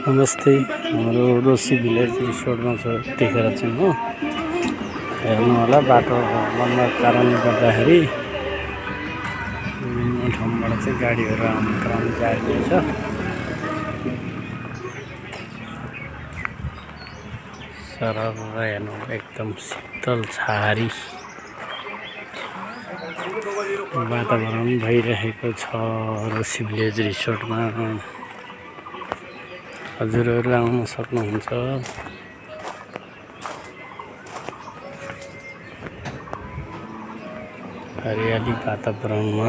नमस्ते हाम्रो Rosy village रिसोर्टमा छ देखेर चाहिँ हो हेर्नु होला बाटो बन्द कारणले गर्दाखेरि विभिन्न ठाउँबाट चाहिँ गाडीहरू आउने क्रम जारी छ। सरर हेर्नु एकदम शीतल छहारी वातावरण भइरहेको छ रोसी भिलेज रिसोर्टमा। हजुरहरू आउन सक्नुहुन्छ। हरियाली वातावरणमा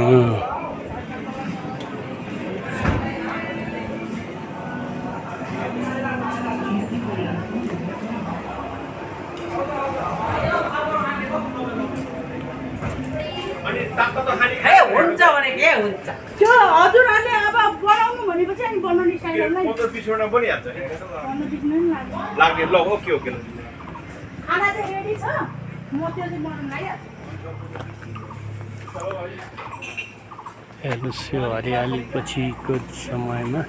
हुन्छ भने के हुन्छ त्यो हजुरहरूले अब बनाउनु भनेपछि अनि बनाउने स्टाइललाई 15 20 वटा पनि हाल्छ लाग्ने ल ओके ओके ल खाना चाहिँ रेडी छ म त्यो चाहिँ बनाउन लागिहाल्छु। हेर्नुहोस् यो हरियाली पछिको समयमा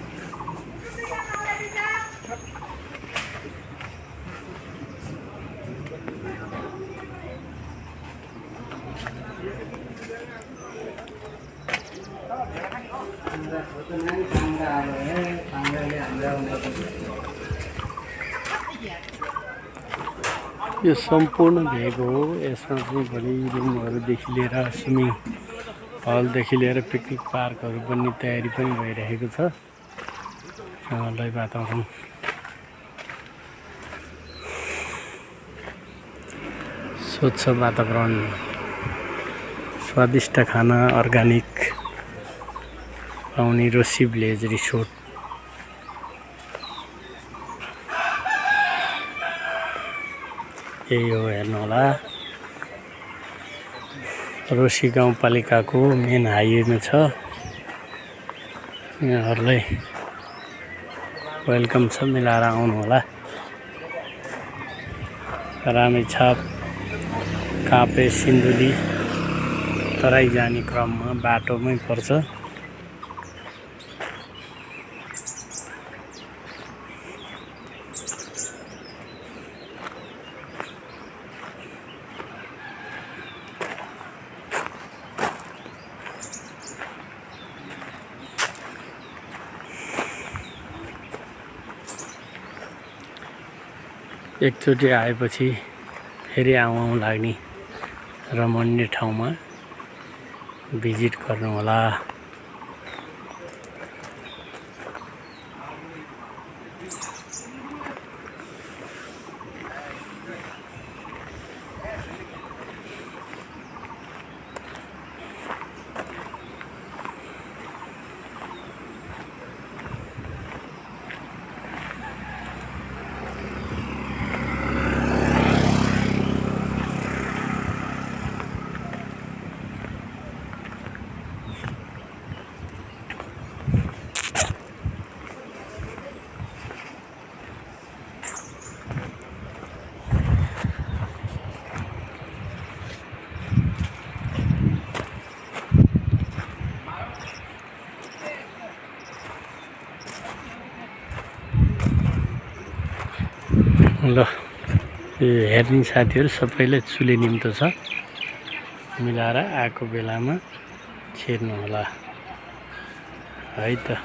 यो सम्पूर्ण भेग हो। यसमा चाहिँ भोलि रुमहरूदेखि लिएर स्विमिङ हलदेखि लिएर पिकनिक पार्कहरू बन्ने तयारी पनि भइरहेको छ। हिमालय वातावरण स्वच्छ वातावरण स्वादिष्ट खाना अर्ग्यानिक पाउने रोसी भिलेज रिसोर्ट। यही हो हेर्नु होला रोसी गाउँपालिकाको मेन हाइवेमा छ। यहाँहरूलाई वेलकम छ, मिलाएर आउनु होला। रामेछाप काभ्रे सिन्धुली तराई जाने क्रममा बाटोमै पर्छ। एकचोटि आएपछि फेरि आउँ लाग्ने रमणीय ठाउँमा भिजिट गर्नु होला। ल हेर्ने साथीहरू सबैले चुले निम्तो छ, मिलाएर आएको बेलामा छिर्नु होला है त।